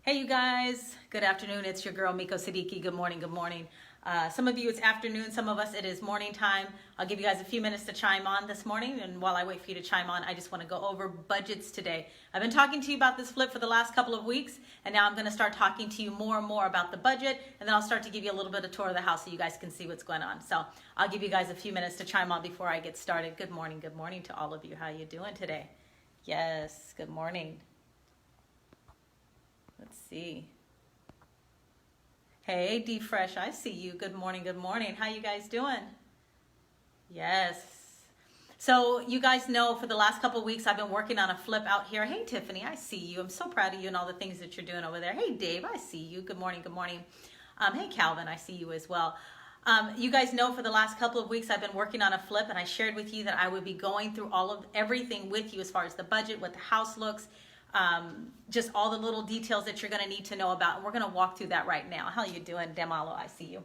Hey you guys, good afternoon. It's your girl Miko Siddiqui. Good morning, good morning. Some of you it's afternoon, some of us it is morning time. I'll give you guys a few minutes to chime on this morning, and while I wait for you to chime on, I just want to go over budgets today. I've been talking to you about this flip for the last couple of weeks, and now I'm going to start talking to you more and more about the budget, and then I'll start to give you a little bit of tour of the house so you guys can see what's going on. So I'll give you guys a few minutes to chime on before I get started. Good morning to all of you. How you doing today? Yes, good morning. Let's see. Hey, D Fresh, I see you. Good morning, good morning. How you guys doing? Yes. So you guys know for the last couple of weeks I've been working on a flip out here. Hey, Tiffany, I see you. I'm so proud of you and all the things that you're doing over there. Hey, Dave, I see you. Good morning, good morning. Hey, Calvin, I see you as well. You guys know for the last couple of weeks I've been working on a flip, and I shared with you that I would be going through everything with you as far as the budget, what the house looks, just all the little details that you're going to need to know about. And we're going to walk through that right now. How you doing, Demalo? I see you.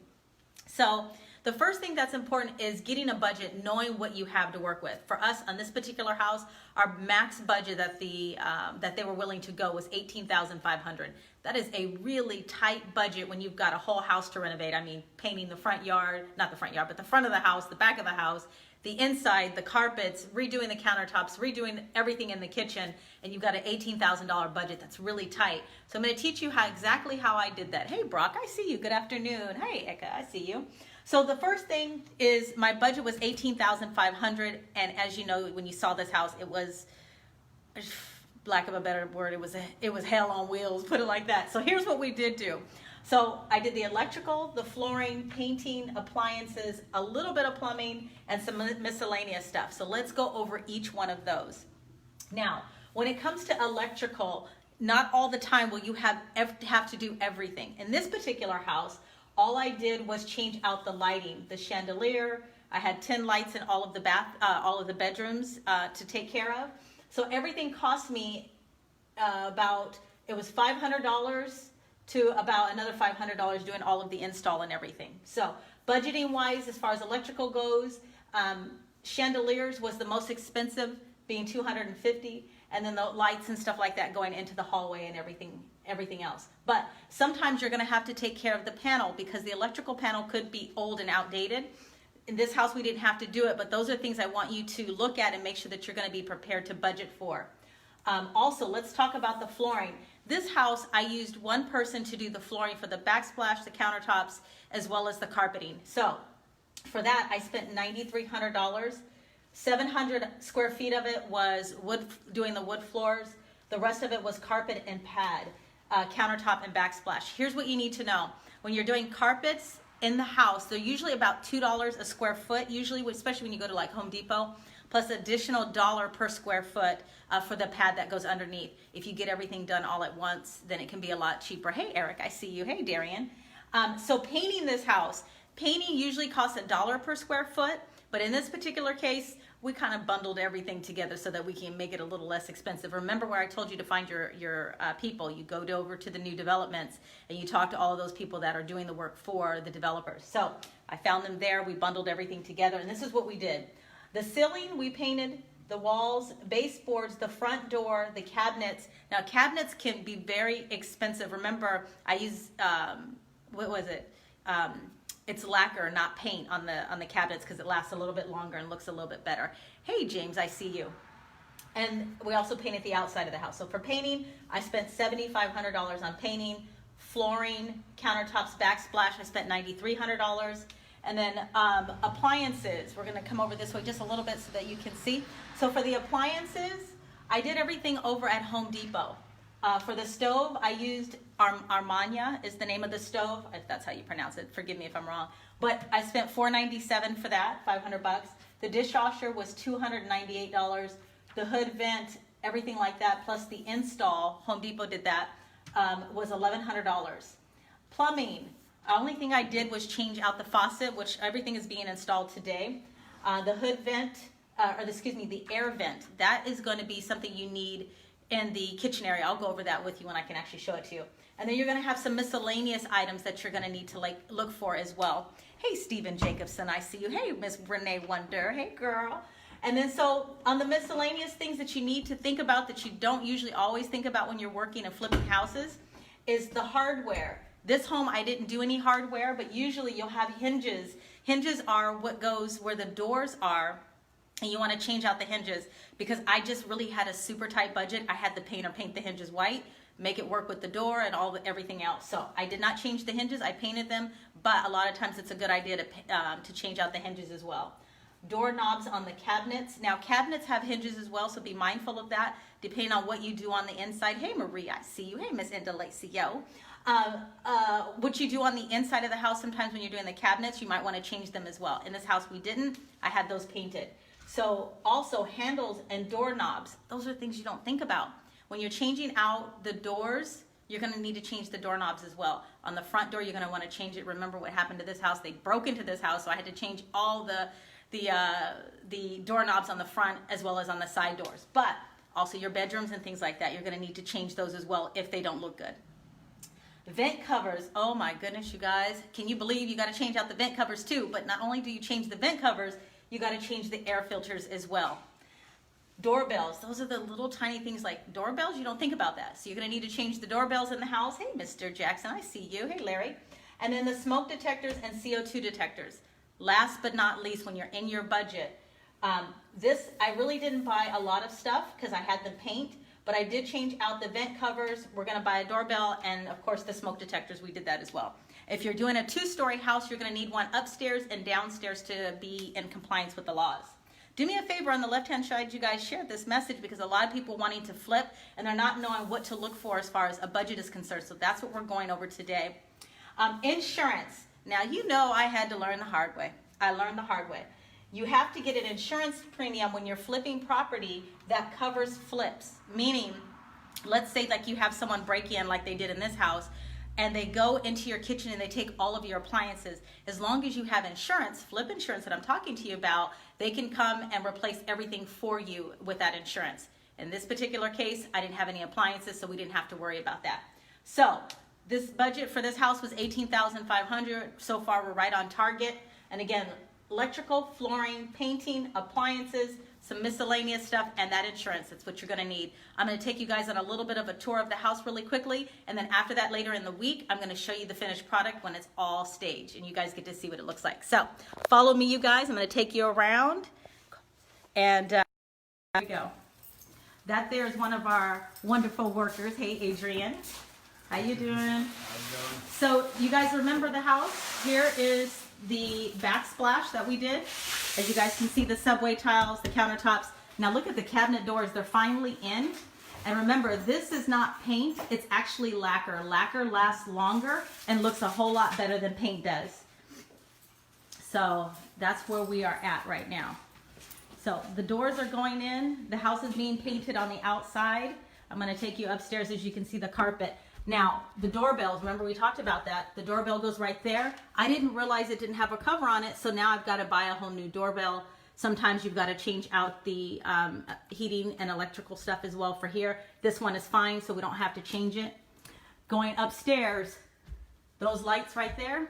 So the first thing that's important is getting a budget, knowing what you have to work with. For us on this particular house, our max budget that they were willing to go was $18,500. That is a really tight budget when you've got a whole house to renovate. I mean, painting the front yard, not the front yard, but the front of the house, the back of the house, the inside, the carpets, redoing the countertops, redoing everything in the kitchen, and you've got an $18,000 budget. That's really tight. So I'm going to teach you exactly how I did that. Hey, Brock, I see you. Good afternoon. Hey, Eka, I see you. So the first thing is my budget was $18,500, and as you know, when you saw this house, it was, lack of a better word, it was hell on wheels, put it like that. So here's what we did do. So I did the electrical, the flooring, painting, appliances, a little bit of plumbing, and some miscellaneous stuff. So let's go over each one of those. Now, when it comes to electrical, not all the time will you have to do everything. In this particular house, all I did was change out the lighting, the chandelier. I had 10 lights in all of the bedrooms to take care of. So everything cost me it was $500 to about another $500 doing all of the install and everything. So budgeting wise, as far as electrical goes, chandeliers was the most expensive, being $250, and then the lights and stuff like that going into the hallway and everything else. But sometimes you're going to have to take care of the panel because the electrical panel could be old and outdated. In this house we didn't have to do it, but those are things I want you to look at and make sure that you're going to be prepared to budget for. Also, let's talk about the flooring. This house, I used one person to do the flooring for the backsplash, the countertops, as well as the carpeting. So for that, I spent $9,300. 700 square feet of it was doing the wood floors. The rest of it was carpet and pad, countertop and backsplash. Here's what you need to know. When you're doing carpets in the house, they're usually about $2 a square foot, usually, especially when you go to like Home Depot, plus additional $1 per square foot for the pad that goes underneath. If you get everything done all at once, then it can be a lot cheaper. Hey, Eric, I see you. Hey, Darian. So painting this house, painting usually costs $1 per square foot, but in this particular case, we kind of bundled everything together so that we can make it a little less expensive. Remember where I told you to find your people. You go over to the new developments and you talk to all of those people that are doing the work for the developers. So I found them there. We bundled everything together, and this is what we did. The ceiling, we painted the walls, baseboards, the front door, the cabinets. Now, cabinets can be very expensive. Remember, I use, what was it? It's lacquer, not paint on the cabinets because it lasts a little bit longer and looks a little bit better. Hey, James, I see you. And we also painted the outside of the house. So for painting, I spent $7,500 on painting, flooring, countertops, backsplash. I spent $9,300. And then appliances, we're going to come over this way just a little bit so that you can see. So for the appliances, I did everything over at Home Depot. For the stove, I used Armania is the name of the stove, if that's how you pronounce it. Forgive me if I'm wrong. But I spent $497 for that, $500. The dishwasher was $298. The hood vent, everything like that, plus the install, Home Depot did that, was $1,100. Plumbing. The only thing I did was change out the faucet, which everything is being installed today. The hood vent, the air vent, that is going to be something you need in the kitchen area. I'll go over that with you when I can actually show it to you. And then you're going to have some miscellaneous items that you're going to need to look for as well. Hey, Stephen Jacobson, I see you. Hey, Miss Renee Wonder. Hey, girl. And then so on the miscellaneous things that you need to think about that you don't usually always think about when you're working and flipping houses is the hardware. This home, I didn't do any hardware, but usually you'll have hinges. Hinges are what goes where the doors are, and you want to change out the hinges. Because I just really had a super tight budget, I had the painter paint the hinges white, make it work with the door and everything else. So I did not change the hinges, I painted them, but a lot of times it's a good idea to change out the hinges as well. Doorknobs on the cabinets. Now cabinets have hinges as well, so be mindful of that, depending on what you do on the inside. Hey Marie, I see you. Hey Miss Indalacio. What you do on the inside of the house, sometimes when you're doing the cabinets, you might want to change them as well. In this house we didn't, I had those painted. So also handles and doorknobs, those are things you don't think about. When you're changing out the doors, you're going to need to change the doorknobs as well. On the front door, you're going to want to change it. Remember what happened to this house? They broke into this house, so I had to change all the doorknobs on the front as well as on the side doors. But also your bedrooms and things like that, you're going to need to change those as well if they don't look good. Vent covers, oh my goodness, you guys. Can you believe you got to change out the vent covers too? But not only do you change the vent covers, you got to change the air filters as well. Doorbells, those are the little tiny things like doorbells. You don't think about that. So you're going to need to change the doorbells in the house. Hey, Mr. Jackson, I see you. Hey, Larry. And then the smoke detectors and CO2 detectors. Last but not least, when you're in your budget, this, I really didn't buy a lot of stuff because I had them paint, but I did change out the vent covers. We're going to buy a doorbell and, of course, the smoke detectors. We did that as well. If you're doing a 2-story house, you're going to need one upstairs and downstairs to be in compliance with the laws. Do me a favor on the left-hand side, you guys share this message because a lot of people wanting to flip and they're not knowing what to look for as far as a budget is concerned. So that's what we're going over today. Insurance. Now, you know I had to learn the hard way. I learned the hard way. You have to get an insurance premium when you're flipping property that covers flips. Meaning, let's say like you have someone break in like they did in this house, and they go into your kitchen and they take all of your appliances. As long as you have insurance, flip insurance that I'm talking to you about, they can come and replace everything for you with that insurance. In this particular case, I didn't have any appliances, so we didn't have to worry about that. So this budget for this house was $18,500. So far, we're right on target. And again, electrical, flooring, painting, appliances, some miscellaneous stuff, and that insurance. That's what you're going to need. I'm going to take you guys on a little bit of a tour of the house really quickly, and then after that, later in the week, I'm going to show you the finished product when it's all staged, and you guys get to see what it looks like. So follow me, you guys. I'm going to take you around, and here we go. That there is one of our wonderful workers. Hey, Adrian. How you doing? How you doing? So you guys remember the house? Here is the backsplash that we did. As you guys can see, the subway tiles, the countertops. Now look at the cabinet doors. They're finally in. And remember, this is not paint. It's actually lacquer. Lacquer lasts longer and looks a whole lot better than paint does. So that's where we are at right now. So the doors are going in. The house is being painted on the outside. I'm going to take you upstairs. As you can see, the carpet. Now, the doorbells, remember we talked about that. The doorbell goes right there. I didn't realize it didn't have a cover on it, so now I've got to buy a whole new doorbell. Sometimes you've got to change out the heating and electrical stuff as well for here. This one is fine, so we don't have to change it. Going upstairs, those lights right there,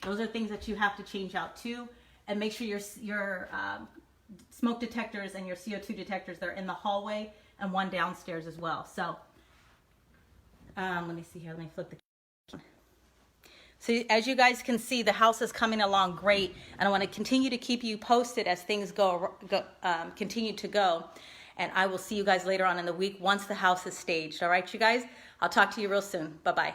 those are things that you have to change out too. And make sure your smoke detectors and your CO2 detectors, they're in the hallway, and one downstairs as well. So let me see here. Let me flip the camera. So as you guys can see, the house is coming along great, and I want to continue to keep you posted as things continue to go. And I will see you guys later on in the week once the house is staged. All right, you guys? I'll talk to you real soon. Bye-bye.